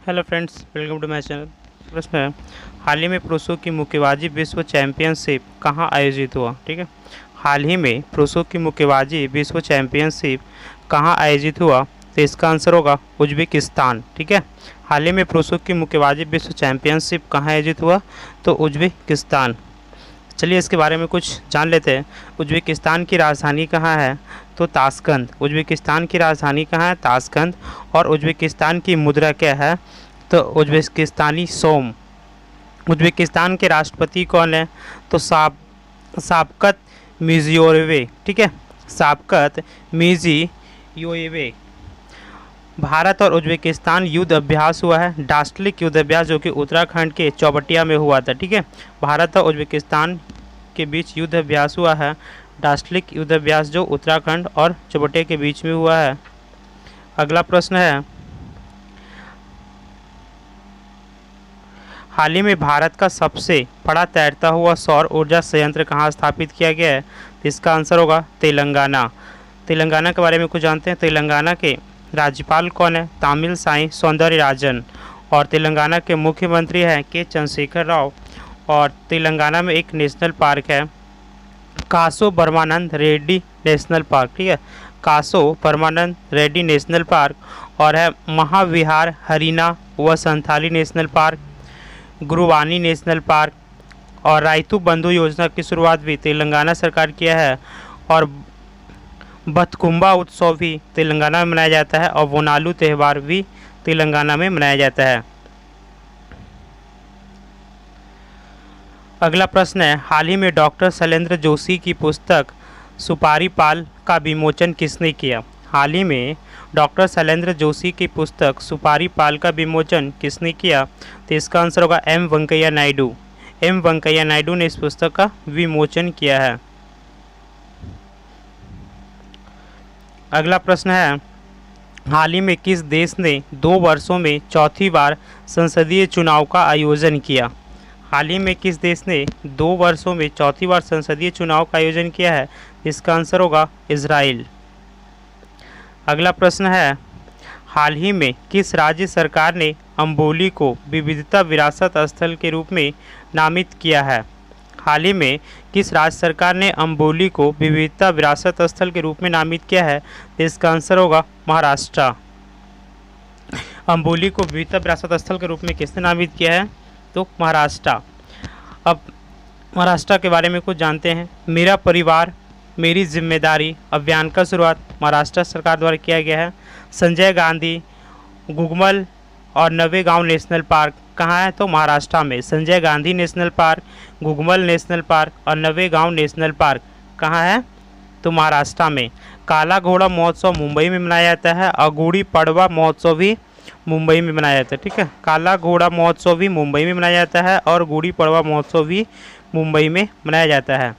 Hello friends, welcome to my channel. प्रश्न है, हाल ही में पुरुषों की मुक्केबाजी विश्व चैंपियनशिप कहाँ आयोजित हुआ? ठीक है, हाल ही में पुरुषों की मुक्केबाजी विश्व चैंपियनशिप कहाँ आयोजित हुआ? तो इसका आंसर होगा उज्बेकिस्तान। ठीक है, हाल ही में पुरुषों की मुक्केबाजी विश्व चैंपियनशिप कहाँ आयोजित हुआ? तो उज्बेकिस्तान। चलिए इसके बारे में कुछ जान लेते हैं। उज्बेकिस्तान की राजधानी कहाँ है? तो ताशकंद। उज्बेकिस्तान की राजधानी कहाँ है? ताशकंद। और उज्बेकिस्तान की मुद्रा क्या है? तो उज्बेकिस्तानी सोम। उज्बेकिस्तान के राष्ट्रपति कौन है? तो साबकत मिर्जियोयेव। ठीक है, साबकत मिर्जियोयेव। भारत और उज्बेकिस्तान युद्ध अभ्यास हुआ है, डास्टलिक युद्ध अभ्यास, जो कि उत्तराखंड के चौबटिया में हुआ था। ठीक है, भारत और उज्बेकिस्तान के बीच युद्ध अभ्यास हुआ है, डास्टलिक युद्ध अभ्यास, जो उत्तराखंड और चौबटिया के बीच में हुआ है। अगला प्रश्न है, हाल ही में भारत का सबसे बड़ा तैरता हुआ सौर ऊर्जा संयंत्र कहाँ स्थापित किया गया है? तो इसका आंसर होगा तेलंगाना। तेलंगाना के बारे में कुछ जानते हैं। तेलंगाना के राज्यपाल कौन है? तामिलसाई सौंदरराजन। और तेलंगाना के मुख्यमंत्री हैं के चंद्रशेखर राव। और तेलंगाना में एक नेशनल पार्क है, कासो परमानंद रेड्डी नेशनल पार्क। ठीक है, कासो परमानंद रेड्डी नेशनल पार्क। और है Mahavihar Harina Vanasthali national park, Guruvani national park. और रायतू बंधु योजना की शुरुआत भी तेलंगाना सरकार किया है। और बथकुम्बा उत्सव भी तेलंगाना में मनाया जाता है। और वोनालू त्यौहार भी तेलंगाना में मनाया जाता है। अगला प्रश्न है, हाल ही में डॉक्टर शैलेंद्र जोशी की पुस्तक सुपारी पाल का विमोचन किसने किया? हाल ही में डॉक्टर शैलेंद्र जोशी की पुस्तक सुपारी पाल का विमोचन किसने किया? तो इसका आंसर होगा एम वेंकैया नायडू। एम वेंकैया नायडू ने इस पुस्तक का विमोचन किया है। अगला प्रश्न है, हाल ही में किस देश ने 2 वर्षों में चौथी बार संसदीय चुनाव का आयोजन किया? हाल ही में किस देश ने 2 वर्षों में चौथी बार संसदीय चुनाव का आयोजन किया है? इसका आंसर होगा इजराइल। अगला प्रश्न है, हाल ही में किस राज्य सरकार ने अम्बोली को विविधता विरासत स्थल के रूप में नामित किया है? हाल ही में किस राज्य सरकार ने अम्बोली को विविधता विरासत स्थल के रूप में नामित किया है? इसका आंसर होगा महाराष्ट्र। अम्बोली को विविधता विरासत स्थल के रूप में किसने नामित किया है? तो महाराष्ट्र। अब महाराष्ट्र के बारे में कुछ जानते हैं। मेरा परिवार मेरी जिम्मेदारी अभियान का शुरुआत महाराष्ट्र सरकार द्वारा किया गया है। संजय गांधी गुगमल और नवेगांव नेशनल पार्क कहाँ है? तो महाराष्ट्र में। Sanjay Gandhi national park, Gugamal national park और नवेगांव नेशनल पार्क कहाँ है? तो महाराष्ट्र में। काला घोड़ा महोत्सव मुंबई में मनाया जाता है और गुड़ी पड़वा महोत्सव भी मुंबई में मनाया जाता है। ठीक है, काला घोड़ा महोत्सव भी मुंबई में मनाया जाता है और गुड़ी पड़वा महोत्सव भी मुंबई में मनाया जाता है।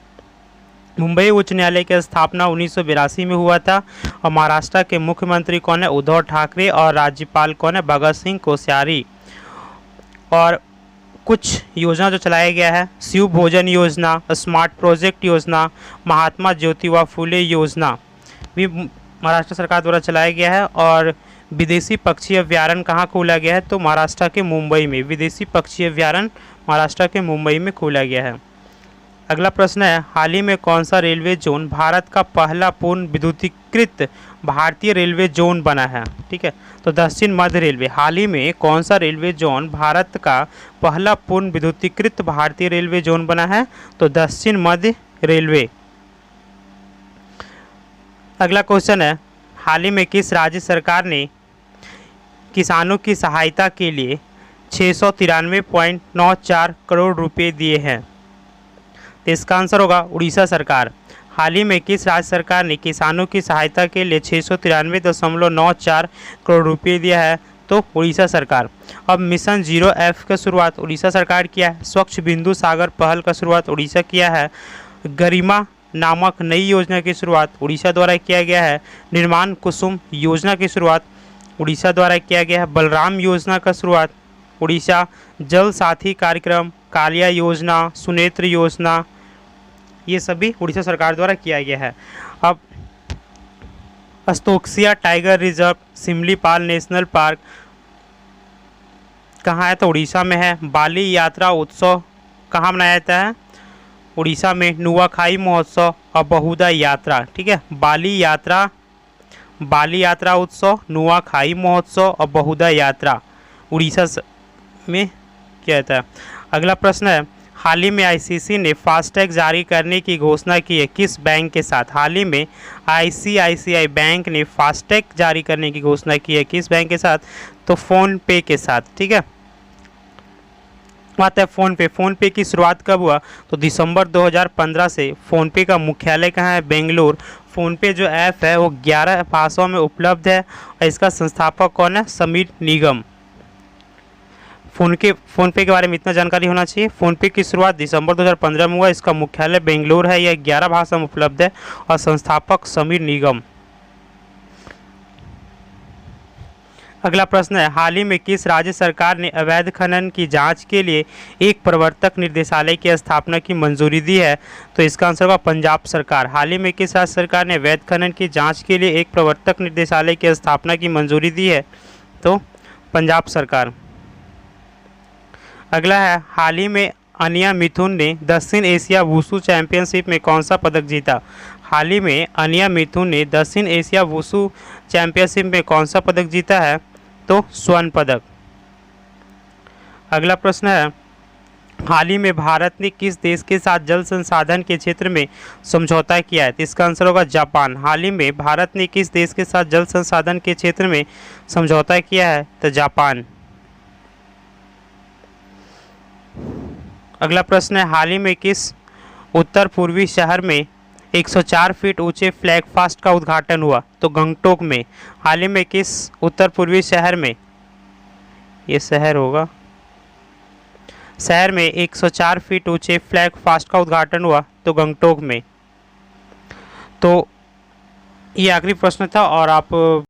मुंबई उच्च न्यायालय की स्थापना 1982 में हुआ था। और महाराष्ट्र के मुख्यमंत्री कौन है? उद्धव ठाकरे। और राज्यपाल कौन है? भगत सिंह कोश्यारी। और कुछ योजना जो चलाया गया है, शिव भोजन योजना, स्मार्ट प्रोजेक्ट योजना, महात्मा ज्योतिबा फुले योजना भी महाराष्ट्र सरकार द्वारा चलाया गया है। और विदेशी पक्षी अभ्यारण्य कहाँ खोला गया है? तो महाराष्ट्र के मुंबई में। विदेशी पक्षी अभ्यारण्य महाराष्ट्र के मुंबई में खोला गया है। अगला प्रश्न है, हाल ही में कौन सा रेलवे जोन भारत का पहला पूर्ण विद्युतीकृत भारतीय रेलवे जोन बना है? ठीक है, तो दक्षिण मध्य रेलवे। हाल ही में कौन सा रेलवे जोन भारत का पहला पूर्ण विद्युतीकृत भारतीय रेलवे जोन बना है? तो दक्षिण मध्य रेलवे। अगला क्वेश्चन है, हाल ही में किस राज्य सरकार ने किसानों की सहायता के लिए 693.94 करोड़ रुपए दिए हैं? तो इसका आंसर होगा उड़ीसा सरकार। हाल ही में किस राज्य सरकार ने किसानों की सहायता के लिए 693.94 करोड़ रुपए दिया है? तो उड़ीसा सरकार। अब मिशन 0F का शुरुआत उड़ीसा सरकार किया है। स्वच्छ बिंदु सागर पहल का शुरुआत उड़ीसा किया है। गरिमा नामक नई योजना की शुरुआत उड़ीसा द्वारा किया गया है। निर्माण कुसुम योजना की शुरुआत उड़ीसा द्वारा किया गया है। बलराम योजना का शुरुआत उड़ीसा। जल साथी कार्यक्रम, कालिया योजना, सुनेत्र योजना, ये सभी उड़ीसा सरकार द्वारा किया गया है। अब अस्तोक्सिया tiger reserve, Similipal national park, कहाँ है? तो उड़ीसा में है। बाली यात्रा उत्सव कहाँ मनाया जाता है? उड़ीसा में। नुआखाई महोत्सव और बहुधा यात्रा, ठीक है, बाली यात्रा उत्सव, नुआखाई महोत्सव और बहुधा यात्रा उड़ीसा में क्या रहता है। अगला प्रश्न है, हाल ही में आईसीसी ने फास्टैग जारी करने की घोषणा की है किस बैंक के साथ? हाल ही में आईसीआईसीआई बैंक ने फास्टैग जारी करने की घोषणा की है किस बैंक के साथ? तो फ़ोन पे के साथ, ठीक है। बात है फ़ोन पे की शुरुआत कब हुआ? तो दिसंबर 2015 से। फ़ोन पे का मुख्यालय कहाँ है? बेंगलुरु। फ़ोन पे जो ऐप है वो 11 भाषाओं में उपलब्ध है और इसका संस्थापक कौन है? समीर निगम। फ़ोन पे के बारे में इतना जानकारी होना चाहिए। फ़ोन पे की शुरुआत दिसंबर 2015 में हुआ। इसका मुख्यालय बेंगलुरु है। यह 11 भाषा में उपलब्ध है और संस्थापक समीर निगम। अगला प्रश्न है, हाल ही में किस राज्य सरकार ने अवैध खनन की जांच के लिए एक प्रवर्तक निर्देशालय की स्थापना की मंजूरी दी है? तो इसका आंसर होगा पंजाब सरकार। हाल ही में किस राज्य सरकार ने अवैध खनन की जांच के लिए एक प्रवर्तक निर्देशालय की स्थापना की मंजूरी दी है? तो पंजाब सरकार। अगला है, हाल ही में अनिया मिथुन ने दक्षिण एशिया वुशु चैंपियनशिप में कौन सा पदक जीता? हाल ही में अनिया मिथुन ने दक्षिण एशिया वुशु चैंपियनशिप में कौन सा पदक जीता है? तो स्वर्ण पदक। अगला प्रश्न है, हाल ही में भारत ने किस देश के साथ जल संसाधन के क्षेत्र में समझौता किया है? तो इसका आंसर होगा जापान। हाल ही में भारत ने किस देश के साथ जल संसाधन के क्षेत्र में समझौता किया है? तो जापान। अगला प्रश्न है, हाल ही में किस उत्तर पूर्वी शहर में 104 फीट ऊंचे फ्लैग फास्ट का उद्घाटन हुआ? तो गंगटोक में। हाल ही में किस उत्तर पूर्वी शहर में, ये शहर होगा, शहर में 104 फीट ऊंचे फ्लैग फास्ट का उद्घाटन हुआ? तो गंगटोक में। तो ये आखिरी प्रश्न था और आप